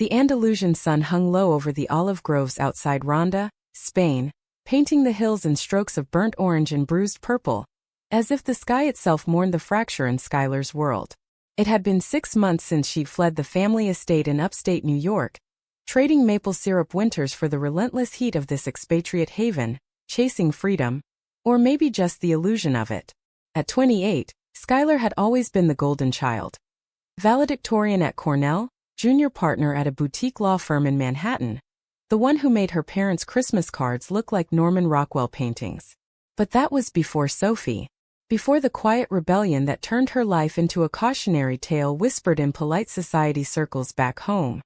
The Andalusian sun hung low over the olive groves outside Ronda, Spain, painting the hills in strokes of burnt orange and bruised purple, as if the sky itself mourned the fracture in Skylar's world. It had been 6 months since she'd fled the family estate in upstate New York, trading maple syrup winters for the relentless heat of this expatriate haven, chasing freedom, or maybe just the illusion of it. At 28, Skylar had always been the golden child. Valedictorian at Cornell, junior partner at a boutique law firm in Manhattan, the one who made her parents' Christmas cards look like Norman Rockwell paintings. But that was before Sophie. Before the quiet rebellion that turned her life into a cautionary tale whispered in polite society circles back home.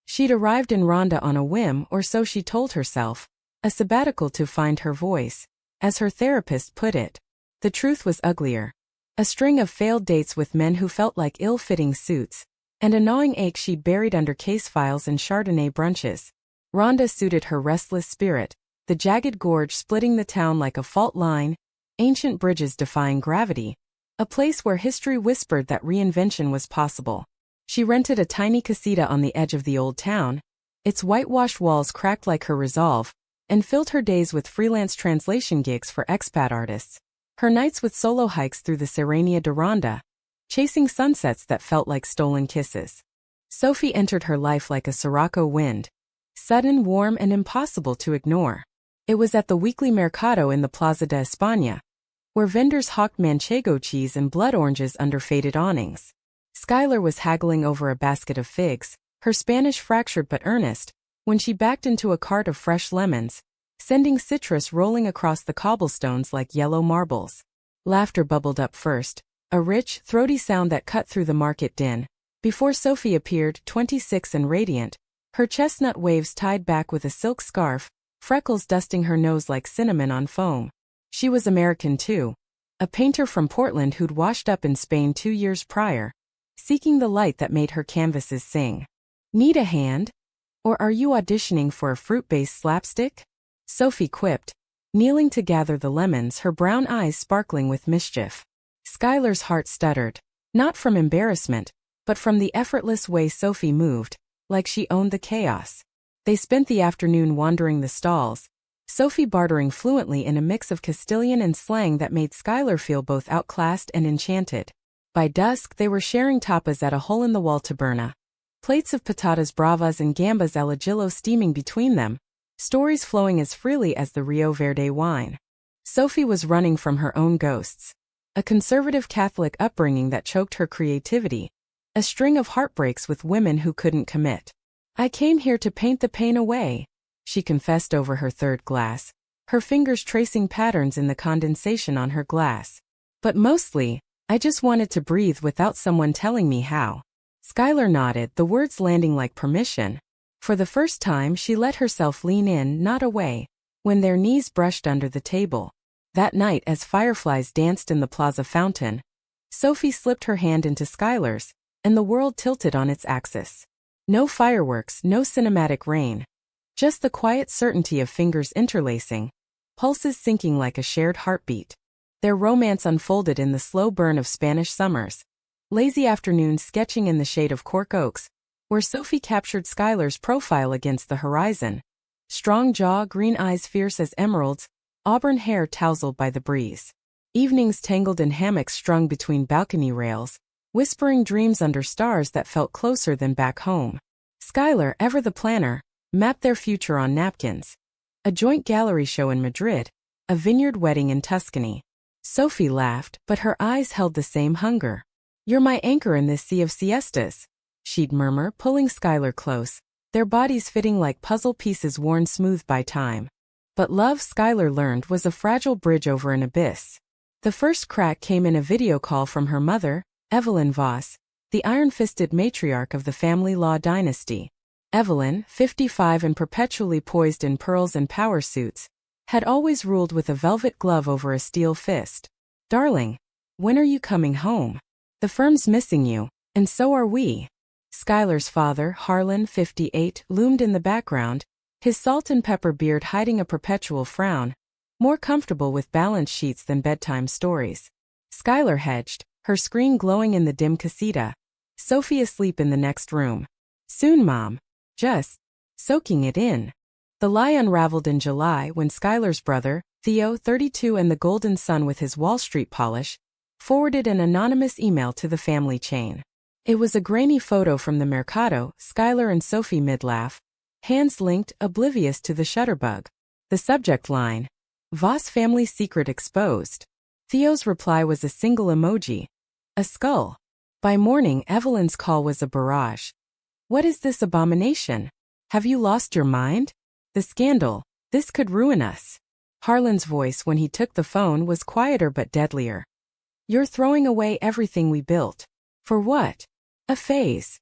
She'd arrived in Ronda on a whim, or so she told herself, a sabbatical to find her voice, as her therapist put it. The truth was uglier. A string of failed dates with men who felt like ill-fitting suits, and a gnawing ache she'd buried under case files and Chardonnay brunches. Ronda suited her restless spirit, the jagged gorge splitting the town like a fault line, ancient bridges defying gravity, a place where history whispered that reinvention was possible. She rented a tiny casita on the edge of the old town, its whitewashed walls cracked like her resolve, and filled her days with freelance translation gigs for expat artists, her nights with solo hikes through the Serrania de Ronda, chasing sunsets that felt like stolen kisses. Sophie entered her life like a sirocco wind, sudden, warm, and impossible to ignore. It was at the weekly mercado in the Plaza de España, where vendors hawked manchego cheese and blood oranges under faded awnings. Skylar was haggling over a basket of figs, her Spanish fractured but earnest, when she backed into a cart of fresh lemons, sending citrus rolling across the cobblestones like yellow marbles. Laughter bubbled up first, a rich, throaty sound that cut through the market din. Before Sophie appeared, 26 and radiant, her chestnut waves tied back with a silk scarf, freckles dusting her nose like cinnamon on foam. She was American too, a painter from Portland who'd washed up in Spain 2 years prior, seeking the light that made her canvases sing. Need a hand? Or are you auditioning for a fruit-based slapstick? Sophie quipped, kneeling to gather the lemons, her brown eyes sparkling with mischief. Skylar's heart stuttered, not from embarrassment, but from the effortless way Sophie moved, like she owned the chaos. They spent the afternoon wandering the stalls, Sophie bartering fluently in a mix of Castilian and slang that made Skylar feel both outclassed and enchanted. By dusk they were sharing tapas at a hole-in-the-wall taberna, plates of patatas bravas and gambas al ajillo steaming between them, stories flowing as freely as the Rio Verde wine. Sophie was running from her own ghosts. A conservative Catholic upbringing that choked her creativity, a string of heartbreaks with women who couldn't commit. I came here to paint the pain away, she confessed over her third glass, her fingers tracing patterns in the condensation on her glass. But mostly, I just wanted to breathe without someone telling me how. Skylar nodded, the words landing like permission. For the first time she let herself lean in, not away, when their knees brushed under the table. That night as fireflies danced in the plaza fountain, Sophie slipped her hand into Skylar's, and the world tilted on its axis. No fireworks, no cinematic rain. Just the quiet certainty of fingers interlacing, pulses syncing like a shared heartbeat. Their romance unfolded in the slow burn of Spanish summers, lazy afternoons sketching in the shade of cork oaks, where Sophie captured Skylar's profile against the horizon. Strong jaw, green eyes fierce as emeralds, auburn hair tousled by the breeze. Evenings tangled in hammocks strung between balcony rails, whispering dreams under stars that felt closer than back home. Skylar, ever the planner, mapped their future on napkins. A joint gallery show in Madrid, a vineyard wedding in Tuscany. Sophie laughed, but her eyes held the same hunger. You're my anchor in this sea of siestas, she'd murmur, pulling Skylar close, their bodies fitting like puzzle pieces worn smooth by time. But love, Skylar learned, was a fragile bridge over an abyss. The first crack came in a video call from her mother, Evelyn Voss, the iron-fisted matriarch of the family law dynasty. Evelyn, 55 and perpetually poised in pearls and power suits, had always ruled with a velvet glove over a steel fist. Darling, when are you coming home? The firm's missing you, and so are we. Skylar's father, Harlan, 58, loomed in the background, his salt and pepper beard hiding a perpetual frown, more comfortable with balance sheets than bedtime stories. Skylar hedged, her screen glowing in the dim casita, Sophie asleep in the next room. Soon, Mom. Just soaking it in. The lie unraveled in July when Skylar's brother, Theo, 32, and the Golden Son with his Wall Street polish, forwarded an anonymous email to the family chain. It was a grainy photo from the Mercado, Skylar and Sophie mid-laugh, hands linked, oblivious to the shutterbug. The subject line, Voss family secret exposed. Theo's reply was a single emoji. A skull. By morning, Evelyn's call was a barrage. What is this abomination? Have you lost your mind? The scandal. This could ruin us. Harlan's voice when he took the phone was quieter but deadlier. You're throwing away everything we built. For what? A phase.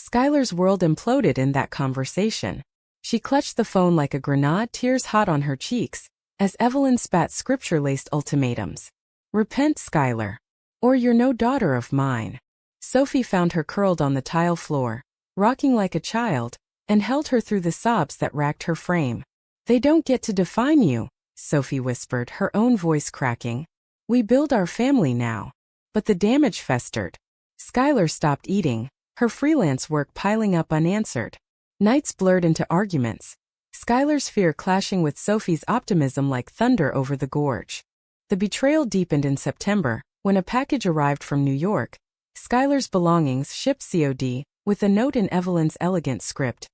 Skylar's world imploded in that conversation. She clutched the phone like a grenade, tears hot on her cheeks, as Evelyn spat scripture-laced ultimatums. Repent, Skylar. Or you're no daughter of mine. Sophie found her curled on the tile floor, rocking like a child, and held her through the sobs that racked her frame. They don't get to define you, Sophie whispered, her own voice cracking. We build our family now. But the damage festered. Skylar stopped eating, her freelance work piling up unanswered. Nights blurred into arguments, Skylar's fear clashing with Sophie's optimism like thunder over the gorge. The betrayal deepened in September, when a package arrived from New York, Skylar's belongings shipped COD, with a note in Evelyn's elegant script.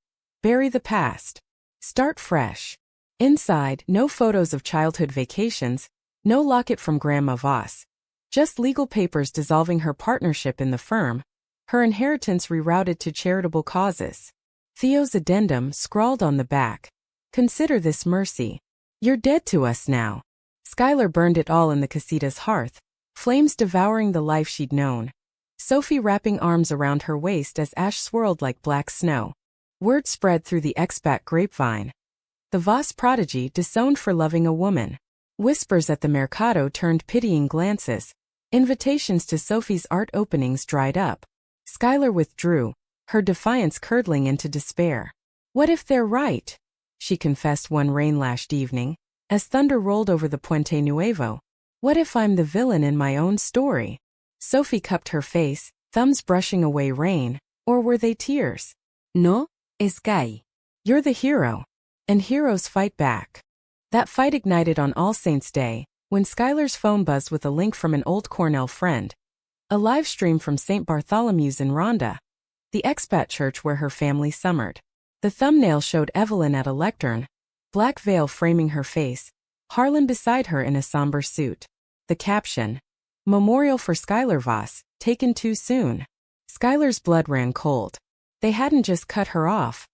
Bury the past. Start fresh. Inside, no photos of childhood vacations, no locket from Grandma Voss. Just legal papers dissolving her partnership in the firm, her inheritance rerouted to charitable causes. Theo's addendum scrawled on the back. Consider this mercy. You're dead to us now. Skylar burned it all in the casita's hearth, flames devouring the life she'd known. Sophie wrapping arms around her waist as ash swirled like black snow. Word spread through the expat grapevine. The Voss prodigy disowned for loving a woman. Whispers at the Mercado turned pitying glances. Invitations to Sophie's art openings dried up. Skylar withdrew, her defiance curdling into despair. What if they're right? She confessed one rain-lashed evening, as thunder rolled over the Puente Nuevo. What if I'm the villain in my own story? Sophie cupped her face, thumbs brushing away rain, or were they tears? No, Sky. You're the hero. And heroes fight back. That fight ignited on All Saints' Day, when Skylar's phone buzzed with a link from an old Cornell friend. A live stream from St. Bartholomew's in Rhonda, the expat church where her family summered. The thumbnail showed Evelyn at a lectern, black veil framing her face, Harlan beside her in a somber suit. The caption, Memorial for Skylar Voss, taken too soon. Skylar's blood ran cold. They hadn't just cut her off.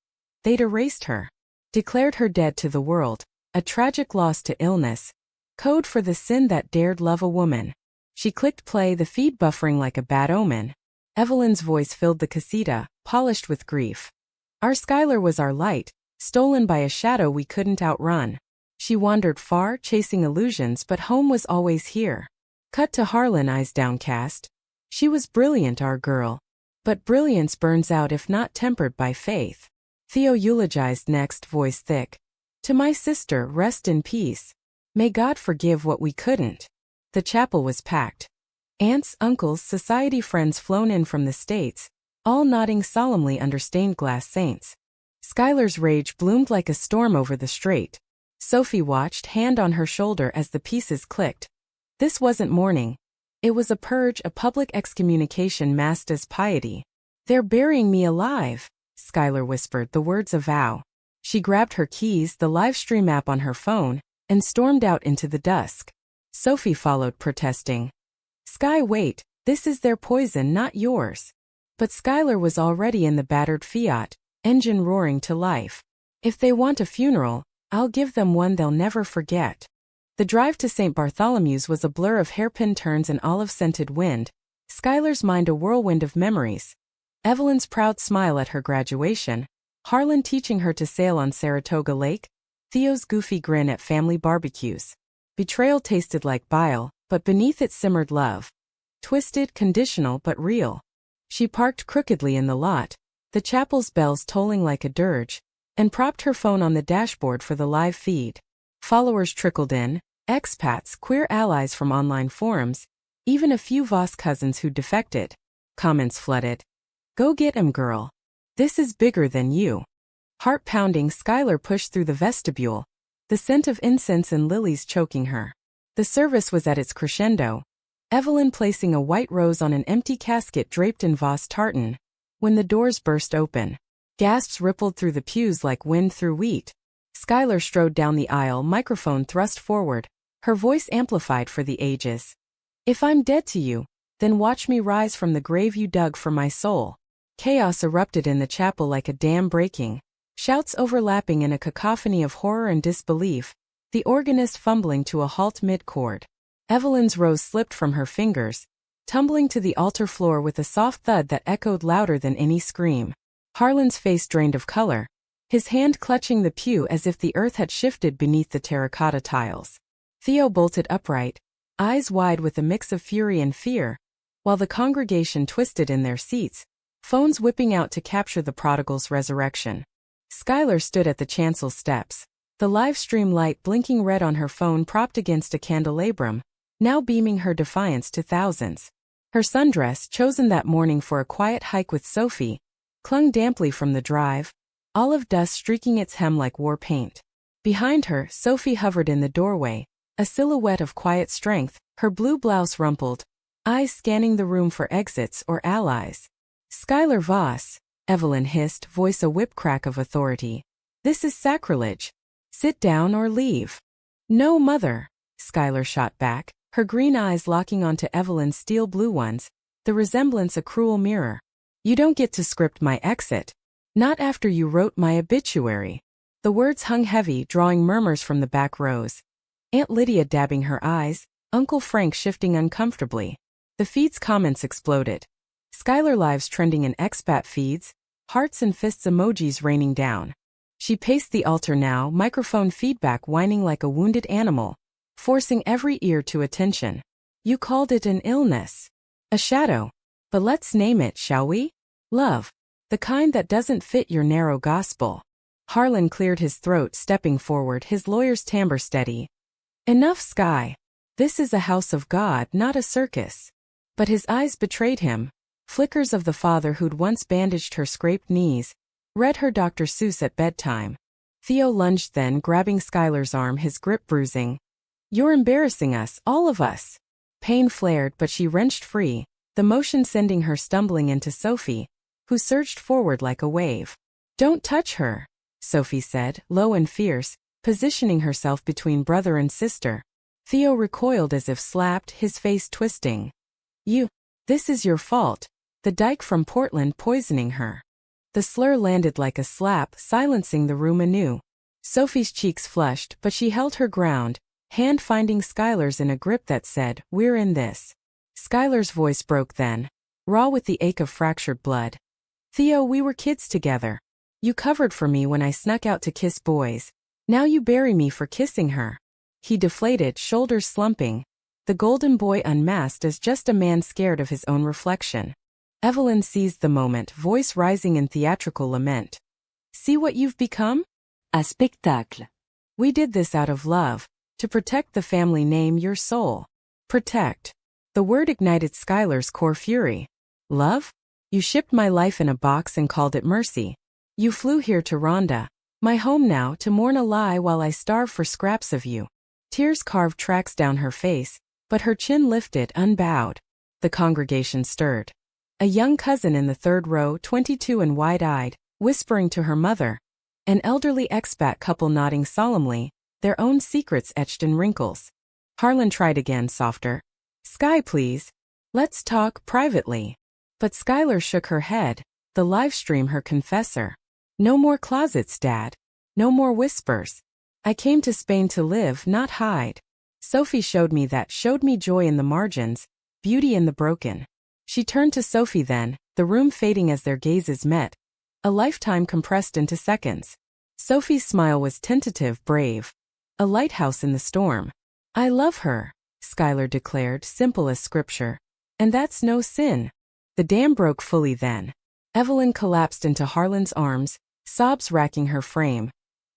They'd erased her. Declared her dead to the world, a tragic loss to illness. Code for the sin that dared love a woman. She clicked play, the feed buffering like a bad omen. Evelyn's voice filled the casita, polished with grief. Our Skylar was our light, stolen by a shadow we couldn't outrun. She wandered far, chasing illusions, but home was always here. Cut to Harlan, eyes downcast. She was brilliant, our girl. But brilliance burns out if not tempered by faith. Theo eulogized next, voice thick. To my sister, rest in peace. May God forgive what we couldn't. The chapel was packed. Aunts, uncles, society friends flown in from the States, all nodding solemnly under stained glass saints. Skylar's rage bloomed like a storm over the strait. Sophie watched, hand on her shoulder as the pieces clicked. This wasn't mourning. It was a purge, a public excommunication masked as piety. They're burying me alive, Skylar whispered, the words a vow. She grabbed her keys, the live stream app on her phone, and stormed out into the dusk. Sophie followed, protesting. Sky, wait, this is their poison, not yours. But Skylar was already in the battered Fiat, engine roaring to life. If they want a funeral, I'll give them one they'll never forget. The drive to St. Bartholomew's was a blur of hairpin turns and olive-scented wind, Skylar's mind a whirlwind of memories. Evelyn's proud smile at her graduation, Harlan teaching her to sail on Saratoga Lake, Theo's goofy grin at family barbecues. Betrayal tasted like bile, but beneath it simmered love. Twisted, conditional, but real. She parked crookedly in the lot, the chapel's bells tolling like a dirge, and propped her phone on the dashboard for the live feed. Followers trickled in, expats, queer allies from online forums, even a few Voss cousins who'd defected. Comments flooded. Go get him, girl. This is bigger than you. Heart pounding, Skylar pushed through the vestibule, the scent of incense and lilies choking her. The service was at its crescendo, Evelyn placing a white rose on an empty casket draped in Voss tartan, when the doors burst open. Gasps rippled through the pews like wind through wheat. Skylar strode down the aisle, microphone thrust forward, her voice amplified for the ages. If I'm dead to you, then watch me rise from the grave you dug for my soul. Chaos erupted in the chapel like a dam breaking, shouts overlapping in a cacophony of horror and disbelief, the organist fumbling to a halt mid-chord. Evelyn's rose slipped from her fingers, tumbling to the altar floor with a soft thud that echoed louder than any scream. Harlan's face drained of color, his hand clutching the pew as if the earth had shifted beneath the terracotta tiles. Theo bolted upright, eyes wide with a mix of fury and fear, while the congregation twisted in their seats, phones whipping out to capture the prodigal's resurrection. Skylar stood at the chancel steps, the live stream light blinking red on her phone propped against a candelabrum, now beaming her defiance to thousands. Her sundress, chosen that morning for a quiet hike with Sophie, clung damply from the drive, olive dust streaking its hem like war paint. Behind her, Sophie hovered in the doorway, a silhouette of quiet strength, her blue blouse rumpled, eyes scanning the room for exits or allies. Skylar Voss, Evelyn hissed, voice a whip crack of authority. This is sacrilege. Sit down or leave. No, mother, Skylar shot back, her green eyes locking onto Evelyn's steel blue ones, the resemblance a cruel mirror. You don't get to script my exit. Not after you wrote my obituary. The words hung heavy, drawing murmurs from the back rows. Aunt Lydia dabbing her eyes, Uncle Frank shifting uncomfortably. The feed's comments exploded. Skylar lives trending in expat feeds, hearts and fists emojis raining down. She paced the altar now, microphone feedback whining like a wounded animal, forcing every ear to attention. You called it an illness. A shadow. But let's name it, shall we? Love. The kind that doesn't fit your narrow gospel. Harlan cleared his throat, stepping forward, his lawyer's timbre steady. Enough, Sky. This is a house of God, not a circus. But his eyes betrayed him. Flickers of the father who'd once bandaged her scraped knees, read her Dr. Seuss at bedtime. Theo lunged then, grabbing Skylar's arm, his grip bruising. You're embarrassing us, all of us. Pain flared, but she wrenched free, the motion sending her stumbling into Sophie, who surged forward like a wave. Don't touch her, Sophie said, low and fierce, positioning herself between brother and sister. Theo recoiled as if slapped, his face twisting. This is your fault. The dyke from Portland poisoning her. The slur landed like a slap, silencing the room anew. Sophie's cheeks flushed, but she held her ground, hand finding Skylar's in a grip that said, "We're in this." Skylar's voice broke then, raw with the ache of fractured blood. Theo, we were kids together. You covered for me when I snuck out to kiss boys. Now you bury me for kissing her. He deflated, shoulders slumping. The golden boy unmasked as just a man scared of his own reflection. Evelyn seized the moment, voice rising in theatrical lament. See what you've become? A spectacle. We did this out of love, to protect the family name, your soul. Protect. The word ignited Skylar's core fury. Love? You shipped my life in a box and called it mercy. You flew here to Rhonda, my home now, to mourn a lie while I starve for scraps of you. Tears carved tracks down her face, but her chin lifted, unbowed. The congregation stirred. A young cousin in the third row, 22 and wide-eyed, whispering to her mother. An elderly expat couple nodding solemnly, their own secrets etched in wrinkles. Harlan tried again, softer. Sky, please. Let's talk privately. But Skylar shook her head, the live stream her confessor. No more closets, Dad. No more whispers. I came to Spain to live, not hide. Sophie showed me joy in the margins, beauty in the broken. She turned to Sophie then, the room fading as their gazes met. A lifetime compressed into seconds. Sophie's smile was tentative, brave. A lighthouse in the storm. I love her, Skylar declared, simple as scripture. And that's no sin. The dam broke fully then. Evelyn collapsed into Harlan's arms, sobs racking her frame.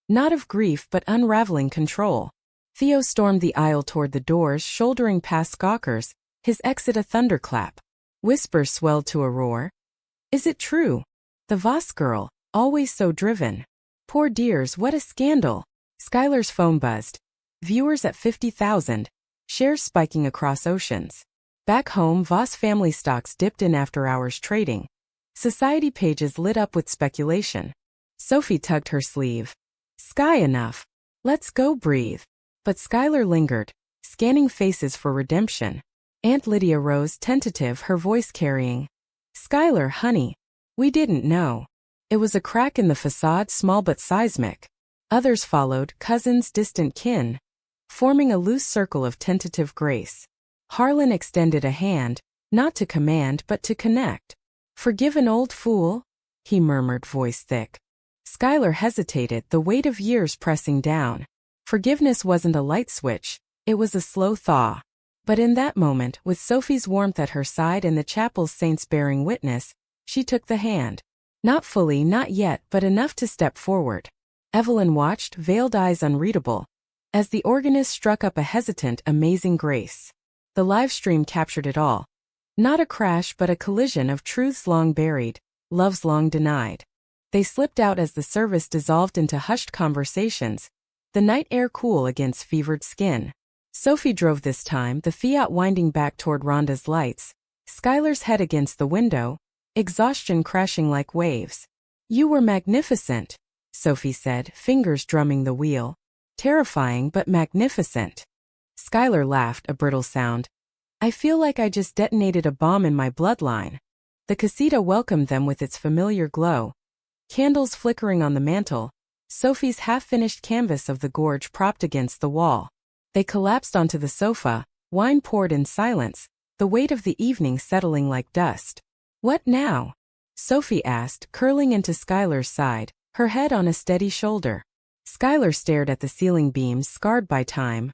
Not of grief but unraveling control. Theo stormed the aisle toward the doors, shouldering past gawkers, his exit a thunderclap. Whispers swelled to a roar. Is it true? The Voss girl, always so driven. Poor dears, what a scandal. Skylar's phone buzzed. Viewers at 50,000. Shares spiking across oceans. Back home, Voss family stocks dipped in after-hours trading. Society pages lit up with speculation. Sophie tugged her sleeve. Sky enough. Let's go breathe. But Skylar lingered, scanning faces for redemption. Aunt Lydia rose tentative, her voice carrying. Skylar, honey. We didn't know. It was a crack in the facade, small but seismic. Others followed, cousins, distant kin, forming a loose circle of tentative grace. Harlan extended a hand, not to command but to connect. Forgive an old fool? He murmured, voice thick. Skylar hesitated, the weight of years pressing down. Forgiveness wasn't a light switch, it was a slow thaw. But in that moment, with Sophie's warmth at her side and the chapel's saints bearing witness, she took the hand. Not fully, not yet, but enough to step forward. Evelyn watched, veiled eyes unreadable, as the organist struck up a hesitant, amazing grace. The live stream captured it all. Not a crash but a collision of truths long buried, loves long denied. They slipped out as the service dissolved into hushed conversations, the night air cool against fevered skin. Sophie drove this time, the Fiat winding back toward Rhonda's lights, Skylar's head against the window, exhaustion crashing like waves. You were magnificent, Sophie said, fingers drumming the wheel. Terrifying but magnificent. Skylar laughed, a brittle sound. I feel like I just detonated a bomb in my bloodline. The casita welcomed them with its familiar glow. Candles flickering on the mantel, Sophie's half-finished canvas of the gorge propped against the wall. They collapsed onto the sofa, wine poured in silence, the weight of the evening settling like dust. What now? Sophie asked, curling into Skylar's side, her head on a steady shoulder. Skylar stared at the ceiling beams scarred by time.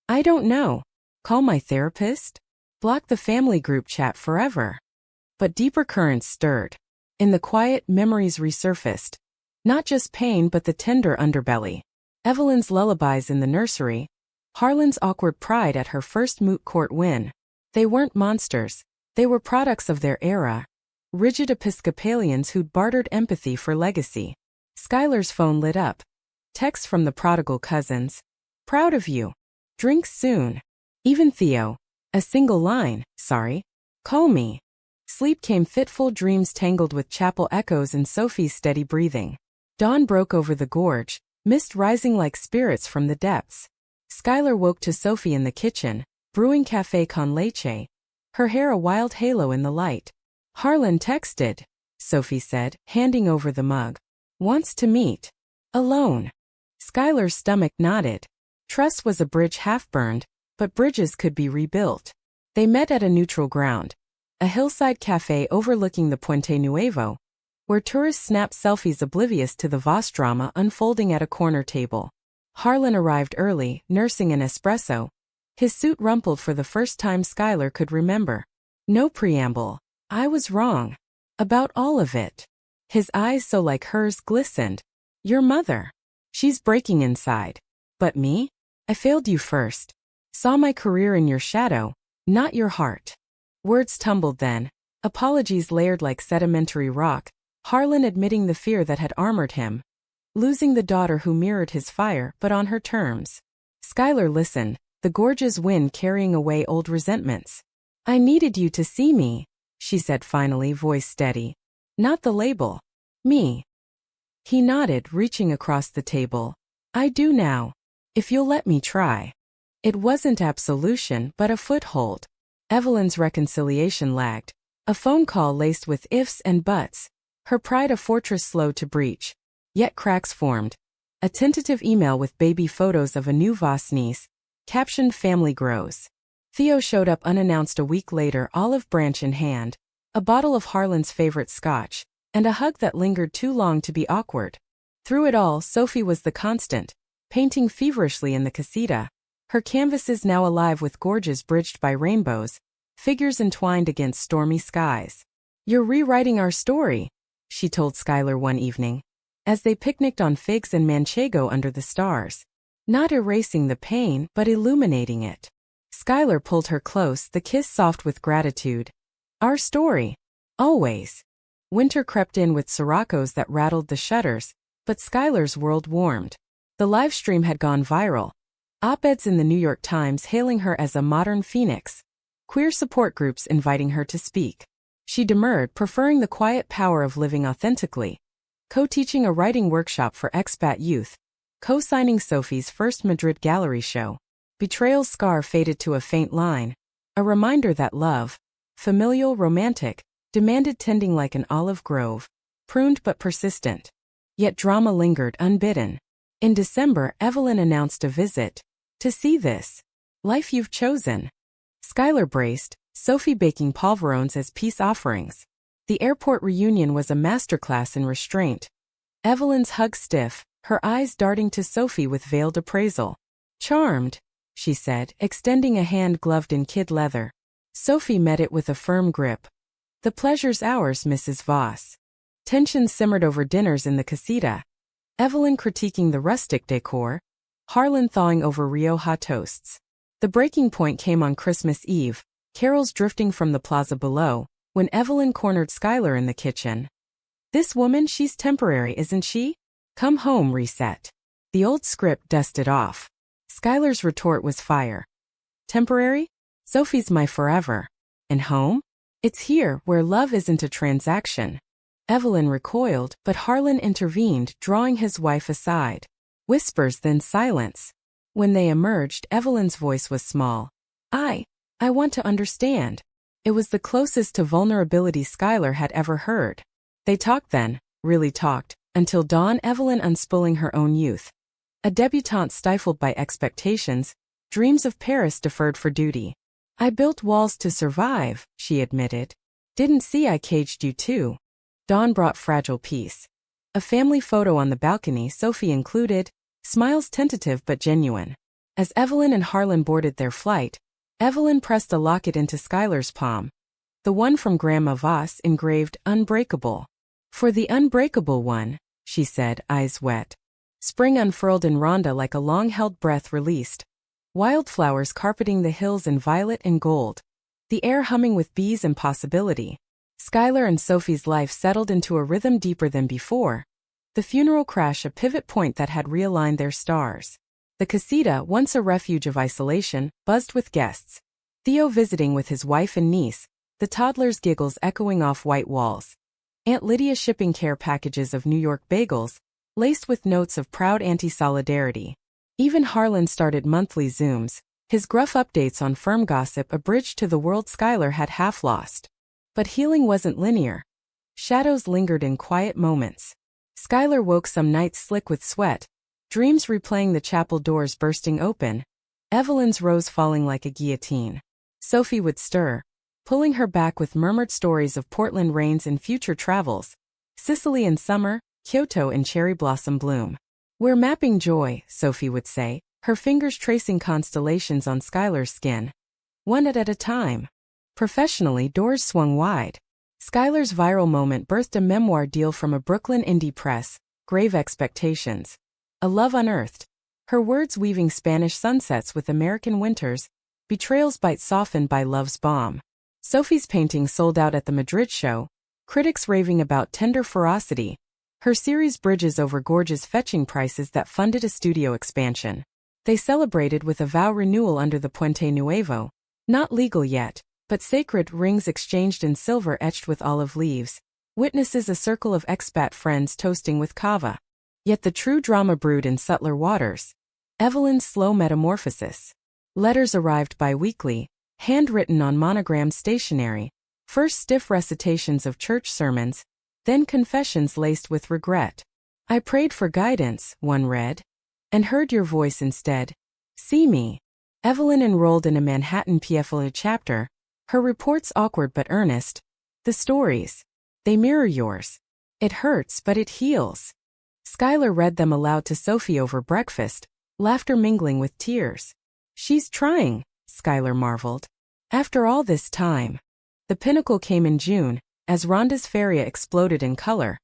I don't know. Call my therapist? Block the family group chat forever. But deeper currents stirred. In the quiet, memories resurfaced. Not just pain but the tender underbelly. Evelyn's lullabies in the nursery. Harlan's awkward pride at her first moot court win. They weren't monsters. They were products of their era. Rigid Episcopalians who'd bartered empathy for legacy. Skylar's phone lit up. Text from the prodigal cousins. Proud of you. Drinks soon. Even Theo. A single line, sorry. Call me. Sleep came, fitful dreams tangled with chapel echoes and Sophie's steady breathing. Dawn broke over the gorge, mist rising like spirits from the depths. Skylar woke to Sophie in the kitchen, brewing café con leche, her hair a wild halo in the light. Harlan texted, Sophie said, handing over the mug. Wants to meet. Alone. Skylar's stomach nodded. Trust was a bridge half-burned, but bridges could be rebuilt. They met at a neutral ground. A hillside cafe overlooking the Puente Nuevo, where tourists snapped selfies oblivious to the Voss drama unfolding at a corner table. Harlan arrived early, nursing an espresso. His suit rumpled for the first time Skylar could remember. No preamble. I was wrong. About all of it. His eyes, so like hers, glistened. Your mother. She's breaking inside. But me? I failed you first. Saw my career in your shadow, not your heart. Words tumbled then. Apologies layered like sedimentary rock. Harlan admitting the fear that had armored him. Losing the daughter who mirrored his fire, but on her terms. Skylar listened, the gorgeous wind carrying away old resentments. I needed you to see me, she said finally, voice steady. Not the label. Me. He nodded, reaching across the table. I do now. If you'll let me try. It wasn't absolution, but a foothold. Evelyn's reconciliation lagged. A phone call laced with ifs and buts. Her pride a fortress slow to breach. Yet cracks formed. A tentative email with baby photos of a new Voss niece, captioned Family Grows. Theo showed up unannounced a week later, olive branch in hand, a bottle of Harlan's favorite scotch, and a hug that lingered too long to be awkward. Through it all, Sophie was the constant, painting feverishly in the casita. Her canvases now alive with gorges bridged by rainbows, figures entwined against stormy skies. You're rewriting our story, she told Skylar one evening, as they picnicked on figs and manchego under the stars. Not erasing the pain, but illuminating it. Skylar pulled her close, the kiss soft with gratitude. Our story. Always. Winter crept in with siroccos that rattled the shutters, But Skylar's world warmed. The live stream had gone viral. Op-eds in the New York Times hailing her as a modern phoenix. Queer support groups inviting her to speak. She demurred, preferring the quiet power of living authentically. Co-teaching a writing workshop for expat youth. Co-signing Sophie's first Madrid gallery show. Betrayal's scar faded to a faint line. A reminder that love, familial, romantic, demanded tending like an olive grove. Pruned but persistent. Yet drama lingered unbidden. In December, Evelyn announced a visit. To see this life you've chosen. Skylar braced, Sophie baking polverons as peace offerings. The airport reunion was a masterclass in restraint. Evelyn's hug stiff, her eyes darting to Sophie with veiled appraisal. Charmed, she said, extending a hand gloved in kid leather. Sophie met it with a firm grip. The pleasure's ours, Mrs. Voss. Tension simmered over dinners in the casita. Evelyn critiquing the rustic decor. Harlan thawing over Rioja toasts. The breaking point came on Christmas Eve, carols drifting from the plaza below, when Evelyn cornered Skylar in the kitchen. This woman, she's temporary, isn't she? Come home, reset. The old script dusted off. Skylar's retort was fire. Temporary? Sophie's my forever. And home? It's here, where love isn't a transaction. Evelyn recoiled, but Harlan intervened, drawing his wife aside. Whispers, then silence. When they emerged, Evelyn's voice was small. I want to understand. It was the closest to vulnerability Skylar had ever heard. They talked then, really talked, until dawn, Evelyn unspooling her own youth. A debutante stifled by expectations, dreams of Paris deferred for duty. I built walls to survive, she admitted. Didn't see I caged you too. Dawn brought fragile peace. A family photo on the balcony, Sophie included, smiles tentative but genuine. As Evelyn and Harlan boarded their flight, Evelyn pressed a locket into Skylar's palm. The one from Grandma Voss engraved Unbreakable. For the unbreakable one, she said, eyes wet. Spring unfurled in Rhonda like a long-held breath released. Wildflowers carpeting the hills in violet and gold. The air humming with bees and possibility. Skylar and Sophie's life settled into a rhythm deeper than before. The funeral crash a pivot point that had realigned their stars. The casita, once a refuge of isolation, buzzed with guests. Theo visiting with his wife and niece, the toddler's giggles echoing off white walls. Aunt Lydia shipping care packages of New York bagels, laced with notes of proud anti-solidarity. Even Harlan started monthly Zooms, his gruff updates on firm gossip a bridge to the world Skylar had half lost. But healing wasn't linear. Shadows lingered in quiet moments. Skylar woke some nights slick with sweat, dreams replaying the chapel doors bursting open, Evelyn's rose falling like a guillotine. Sophie would stir, pulling her back with murmured stories of Portland rains and future travels, Sicily in summer, Kyoto in cherry blossom bloom. We're mapping joy, Sophie would say, her fingers tracing constellations on Skylar's skin. One at a time. Professionally, doors swung wide. Skylar's viral moment birthed a memoir deal from a Brooklyn indie press, Grave Expectations. A Love Unearthed. Her words weaving Spanish sunsets with American winters, betrayal's bite softened by love's balm. Sophie's painting sold out at the Madrid show, critics raving about tender ferocity. Her series Bridges over Gorges fetching prices that funded a studio expansion. They celebrated with a vow renewal under the Puente Nuevo. Not legal yet, but sacred rings exchanged in silver etched with olive leaves. Witnesses a circle of expat friends toasting with cava. Yet the true drama brewed in subtler waters. Evelyn's slow metamorphosis. Letters arrived bi-weekly, handwritten on monogrammed stationery. First stiff recitations of church sermons, then confessions laced with regret. I prayed for guidance, one read, and heard your voice instead. See me. Evelyn enrolled in a Manhattan PFLA chapter, her reports awkward but earnest. The stories. They mirror yours. It hurts but it heals. Skylar read them aloud to Sophie over breakfast, laughter mingling with tears. She's trying, Skylar marveled. After all this time. The pinnacle came in June, as Rhonda's feria exploded in color.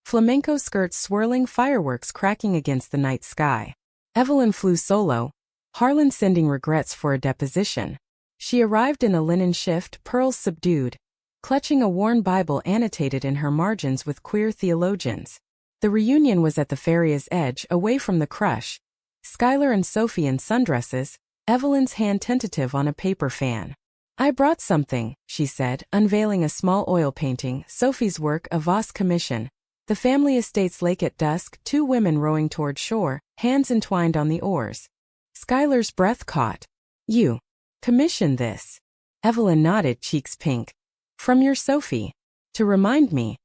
Flamenco skirts swirling, fireworks cracking against the night sky. Evelyn flew solo, Harlan sending regrets for a deposition. She arrived in a linen shift, pearls subdued, clutching a worn Bible annotated in her margins with queer theologians. The reunion was at the Feria's edge, away from the crush. Skylar and Sophie in sundresses, Evelyn's hand tentative on a paper fan. I brought something, she said, unveiling a small oil painting, Sophie's work, a Voss commission. The family estate's lake at dusk, 2 women rowing toward shore, hands entwined on the oars. Skylar's breath caught. You commissioned this? Evelyn nodded, cheeks pink. From your Sophie. To remind me.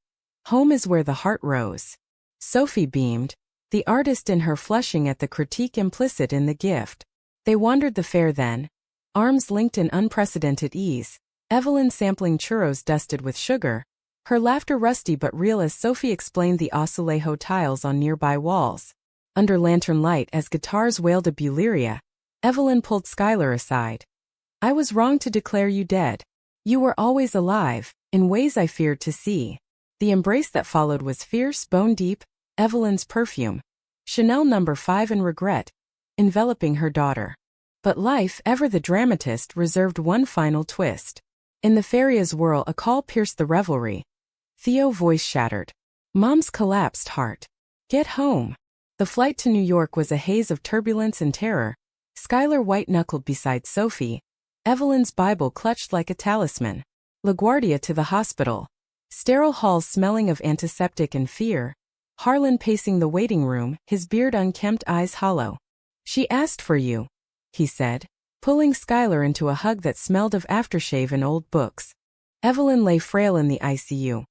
Home is where the heart rose. Sophie beamed, the artist in her flushing at the critique implicit in the gift. They wandered the fair then, arms linked in unprecedented ease, Evelyn sampling churros dusted with sugar, her laughter rusty but real as Sophie explained the azulejo tiles on nearby walls. Under lantern light as guitars wailed a buleria, Evelyn pulled Skylar aside. I was wrong to declare you dead. You were always alive, in ways I feared to see. The embrace that followed was fierce, bone-deep, Evelyn's perfume. Chanel No. 5 and regret, enveloping her daughter. But life, ever the dramatist, reserved one final twist. In the Feria's whirl a call pierced the revelry. Theo's voice shattered. Mom's collapsed heart. Get home. The flight to New York was a haze of turbulence and terror. Skylar white-knuckled beside Sophie. Evelyn's Bible clutched like a talisman. LaGuardia to the hospital. Sterile halls smelling of antiseptic and fear. Harlan pacing the waiting room, his beard unkempt, eyes hollow. She asked for you, he said, pulling Skylar into a hug that smelled of aftershave and old books. Evelyn lay frail in the ICU.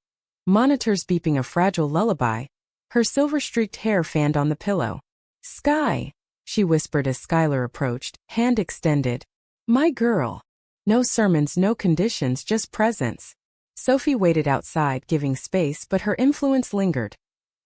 Monitors beeping a fragile lullaby. Her silver-streaked hair fanned on the pillow. Sky, she whispered as Skylar approached, hand extended. My girl. No sermons, no conditions, just presence. Sophie waited outside, giving space, but her influence lingered.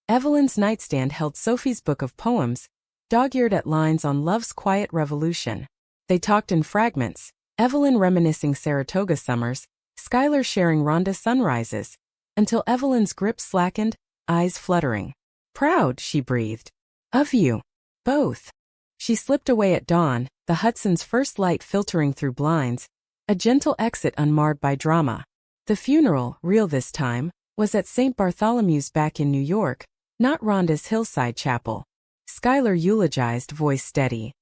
Evelyn's nightstand held Sophie's book of poems, dog-eared at lines on love's quiet revolution. They talked in fragments, Evelyn reminiscing Saratoga summers, Skylar sharing Rhonda sunrises, until Evelyn's grip slackened, eyes fluttering. Proud, she breathed. Of you. Both. She slipped away at dawn, the Hudson's first light filtering through blinds, a gentle exit unmarred by drama. The funeral, real this time, was at St. Bartholomew's back in New York, not Rhonda's hillside chapel. Skylar eulogized, voice steady.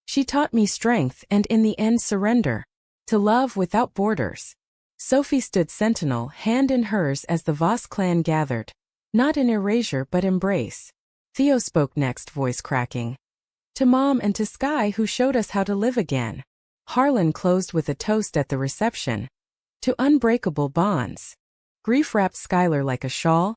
She taught me strength and in the end surrender. To love without borders. Sophie stood sentinel, hand in hers as the Voss clan gathered. Not in erasure but embrace. Theo spoke next, voice cracking. To Mom and to Sky who showed us how to live again. Harlan closed with a toast at the reception. To unbreakable bonds. Grief wrapped Skylar like a shawl,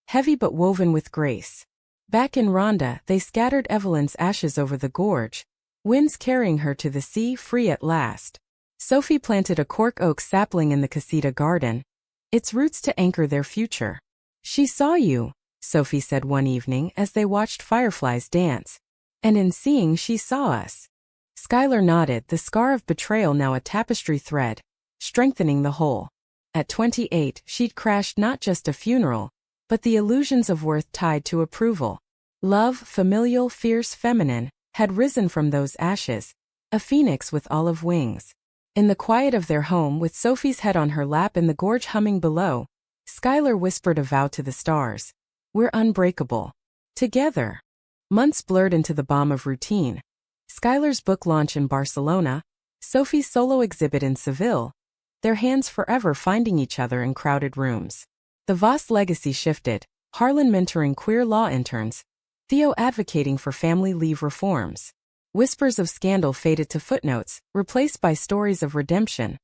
heavy but woven with grace. Back in Rhonda, they scattered Evelyn's ashes over the gorge, winds carrying her to the sea, free at last. Sophie planted a cork oak sapling in the casita garden, its roots to anchor their future. She saw you, Sophie said one evening as they watched fireflies dance. And in seeing she saw us. Skylar nodded, the scar of betrayal now a tapestry thread, strengthening the whole. At 28, she'd crashed not just a funeral, but the illusions of worth tied to approval. Love, familial, fierce, feminine, had risen from those ashes, a phoenix with olive wings. In the quiet of their home with Sophie's head on her lap and the gorge humming below, Skylar whispered a vow to the stars. We're unbreakable. Together. Months blurred into the balm of routine. Skylar's book launch in Barcelona, Sophie's solo exhibit in Seville, their hands forever finding each other in crowded rooms. The Voss legacy shifted, Harlan mentoring queer law interns, Theo advocating for family leave reforms. Whispers of scandal faded to footnotes, replaced by stories of redemption.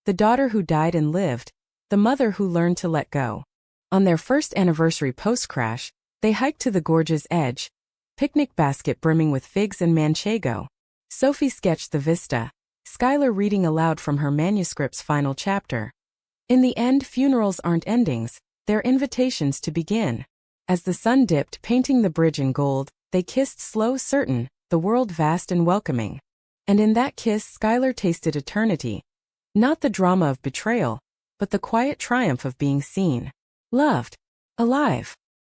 The daughter who died and lived, the mother who learned to let go. On their first anniversary post-crash, they hiked to the gorge's edge, picnic basket brimming with figs and manchego. Sophie sketched the vista, Skylar reading aloud from her manuscript's final chapter. In the end, funerals aren't endings, they're invitations to begin. As the sun dipped, painting the bridge in gold, they kissed slow, certain, the world vast and welcoming. And in that kiss, Skylar tasted eternity. Not the drama of betrayal, but the quiet triumph of being seen. Loved. Alive.